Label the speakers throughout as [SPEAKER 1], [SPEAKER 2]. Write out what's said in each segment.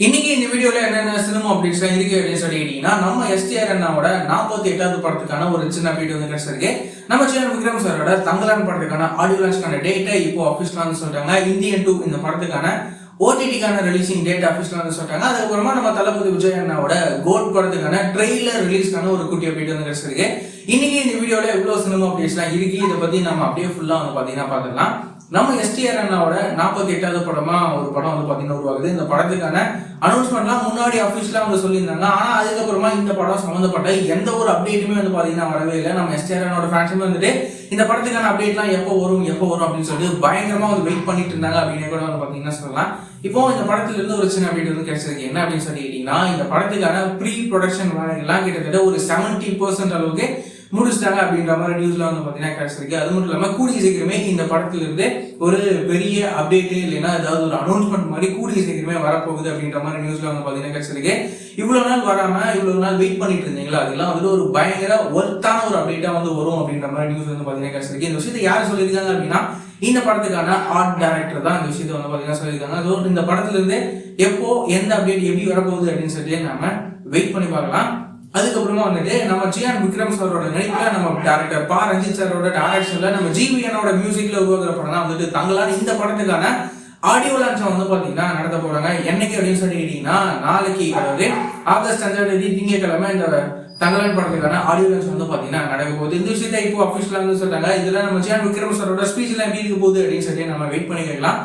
[SPEAKER 1] இன்னைக்கு இந்த வீடியோல என்னென்ன சினிமா அப்டேட்ஸ் இருக்கு அப்படின்னு சொல்லிட்டீங்கன்னா, நம்ம எஸ்டிஆர் அண்ணாவோட 48வது படத்துக்கான ஒரு சின்ன அப்டேட் வந்து கிடைச்சிருக்கு. நம்ம சேனல் விக்ரம் சாரோட தங்கலான் படத்துக்கான ஆடியோ லான்ச்க்கான டேட்டை இப்போ அபிஷியலா வந்து சொல்லிட்டாங்க. இந்தியன் 2 இந்த படத்துக்கான ஓடிடிக்கான ரிலீசிங் டேட் அபிஷியலா வந்து சொல்லிட்டாங்க. அதுக்கப்புறமா நம்ம தளபதி விஜய் அண்ணாவோட கோட் படத்துக்கான ட்ரெய்லர் ரிலீஸ்க்கான ஒரு குட்டி அப்டேட் வந்து கிடைச்சிருக்கு. இன்னைக்கு இந்த வீடியோல இவ்வளவு சினிமா அப்டேட்ஸ்லாம் இருக்கு. இதை பத்தி நம்ம அப்படியே ஃபுல்லா வந்து பாத்தீங்கன்னா பாத்துக்கலாம். நம்ம எஸ்டிஆர் அண்ணாவோட 48வது படமா ஒரு படம் வந்து பாத்தீங்கன்னா உருவாகுது. இந்த படத்துக்கான அனௌன்ஸ்மெண்ட்லாம் முன்னாடி அபிஷியலா வந்து சொல்லியிருந்தாங்க. ஆனா அதுக்கப்புறமா இந்த படம் சம்பந்தப்பட்ட எந்த ஒரு அப்டேட்டுமே வந்து பாத்தீங்கன்னா வரவே இல்லை. நம்ம எஸ்டிஆர் அண்ணாவோட ஃபேன்ஸுமே வந்துட்டு இந்த படத்துக்கான அப்டேட்லாம் எப்போ வரும் அப்படின்னு சொல்லிட்டு பயங்கரமா வந்து வெயிட் பண்ணிட்டு இருந்தாங்க அப்படின்னு கூட வந்து பாத்தீங்கன்னா சொல்லலாம். இப்போ இந்த படத்துல இருந்து ஒரு சின்ன அப்டேட் வந்து கிடைச்சிருக்கு. என்ன அப்படின்னு சொல்லிட்டீங்கன்னா, இந்த படத்துக்கான ப்ரீ ப்ரொடக்ஷன் வேலைகள்லாம் கிட்டத்தட்ட ஒரு 70% அளவுக்கு முடிச்சிட்டாங்க அப்படின்ற மாதிரி நியூஸ்ல வந்து பாத்தீங்கன்னா கிடைச்சிருக்கு. அது மட்டும் இல்லாம கூடிய சீக்கிரமே இந்த படத்துல இருந்து ஒரு பெரிய அப்டேட் இல்லைன்னா ஏதாவது ஒரு அனௌன்ஸ்மெண்ட் மாதிரி கூடிய சீக்கிரமே வரப்போகுது அப்படின்ற மாதிரி நியூஸ்ல வந்து பாத்தீங்கன்னா கிடைச்சிருக்கு. இவ்வளவு நாள் வராம இவ்வளவு நாள் வெயிட் பண்ணிட்டு இருந்தீங்களா, அதெல்லாம் வந்து ஒரு பயங்கர ஒர்த்தான ஒரு அப்டேட்டா வந்து வரும் அப்படின்ற மாதிரி நியூஸ் வந்து பாத்தீங்கன்னா கிடைச்சிருக்கு. இந்த விஷயத்தை யார் சொல்லியிருக்காங்க அப்படின்னா, இந்த படத்துக்கான ஆர்ட் டைரக்டர் தான் இந்த விஷயத்தை வந்து பாத்தீங்கன்னா சொல்லியிருக்காங்க. ஸோ இந்த படத்துல இருந்து எப்போ எந்த அப்டேட் எப்படி வரப்போகுது அப்படின்னு சொல்லி நாம வெயிட் பண்ணி பார்க்கலாம். அதுக்கப்புறமா வந்துட்டு நம்ம ஜியான் விக்ரம் சாரோட நடிப்புல நம்ம டேரக்டர் பா ரஞ்சித் சாரோட டைரக்ஷன்ல நம்ம ஜிவிஎனோட மியூசிக்ல உருவாக்குற படம் தான் வந்துட்டு தங்கலான். இந்த படத்துக்கான ஆடியோ லான்ச்சை வந்து பாத்தீங்கன்னா நடத்த போறாங்க. என்னைக்கு அப்படின்னு சொல்லிட்டீங்கன்னா, நாளைக்கு, அதாவது ஆகஸ்ட் 5ஆம் தேதி திங்கட்கிழமை இந்த தங்கலான் படத்துக்கான ஆடியோ லான்ச் வந்து பாத்தீங்கன்னா நடக்க போகுது. இந்த விஷயத்தை இப்போ அபிஷியலா வந்து சொல்றாங்க. இதுல நம்ம ஜியான் விக்ரம் சாரோட ஸ்பீச் எல்லாம் எப்படி இருக்க போகுது அப்படின்னு சொல்லி நம்ம வெயிட் பண்ணி கேட்கலாம்.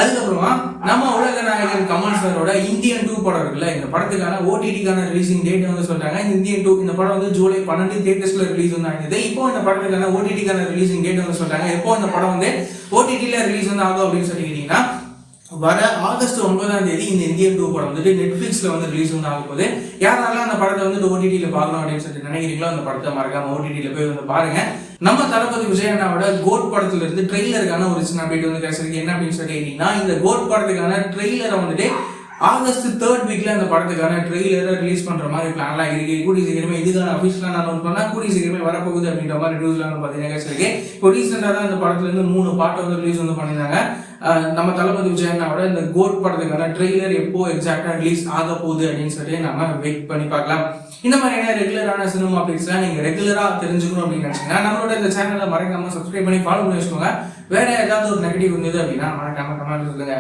[SPEAKER 1] அதுக்கப்புறமா நம்ம உலக நாயகன் கமல் சாரோட இந்தியன் 2 படம் இருக்குல்ல, இந்த படத்துக்கான ஓடிடிக்கான ரிலீசிங் டேட் வந்து சொல்றாங்க. இந்தியன் 2 இந்த படம் வந்து ஜூலை 12 தியேட்டர்ஸ்ல ரிலீஸ் வந்து ஆகுது. இப்போ இந்த படத்துக்கான ஓடிடிக்கான ரிலீசிங் டேட் வந்து சொல்றாங்க. எப்போ இந்த படம் வந்து ஓடிடில ரிலீஸ் வந்து ஆகும் அப்படின்னு சொல்லிக்கிட்டீங்கன்னா, வர ஆகஸ்ட் 9ஆம் தேதி இந்த இந்தியன் 2 படம் வந்துட்டு நெட்ஃபிளிக்ஸ்ல வந்து ரிலீஸ் வந்து ஆக போகுது. யாரெல்லாம் அந்த படத்தை வந்து ஓடிடில பார்க்கணும் அப்படின்னு சொல்லிட்டு நினைக்கிறீங்களோ, அந்த படத்தை மறக்காம ஓடிடில போய் வந்து பாருங்க. நம்ம தளபதி விஜய் அண்ணாவோட கோட் படத்துல இருந்து ட்ரெய்லருக்கான ஒரு சின்ன அப்டேட் வந்து கிடைச்சிருக்கு. என்ன அப்படின்னு சொல்லிட்டீங்கன்னா, இந்த கோட் படத்துக்கான ட்ரெய்லரை வந்துட்டு ஆகஸ்ட் 3rd வீக்ல அந்த படத்துக்கான ட்ரெய்லரை ரிலீஸ் பண்ற மாதிரி பிளான்லாம் இருக்கு. கூடிய சீக்கிரமே இதுக்கான அபிஷியலா அனௌன்ஸ் பண்ணா கூடிய சீக்கிரமே வரப்போகுது அப்படின்ற மாதிரி நியூஸ்ல வந்து பாத்தீங்கன்னா கிடைச்சிருக்கு. இப்போ ரீசெண்டா தான் இந்த படத்துல இருந்து 3 பாட்டு வந்து ரிலீஸ் வந்து பண்ணியிருந்தாங்க. நம்ம தளபதி விஜய் அண்ணாவோட இந்த கோட் படத்துக்கான ட்ரெய்லர் எப்போ எக்ஸாக்டா ரிலீஸ் ஆக போகுது அப்படின்னு சொல்லி நம்ம வெயிட் பண்ணி பார்க்கலாம். இந்த மாதிரியான ரெகுலரான சினிமா அப்டேட்ஸ்லாம் நீங்க ரெகுலரா தெரிஞ்சுக்கணும் அப்படின்னு நினைச்சீங்கன்னா, நம்மளோட இந்த சேனலை மறக்காம சப்ஸ்கிரைப் பண்ணி ஃபாலோ பண்ணி வச்சுக்கோங்க. வேற ஏதாவது ஒரு நெகட்டிவ் இருந்தது அப்படின்னா மறக்காம கமெண்ட் சொல்லுங்க.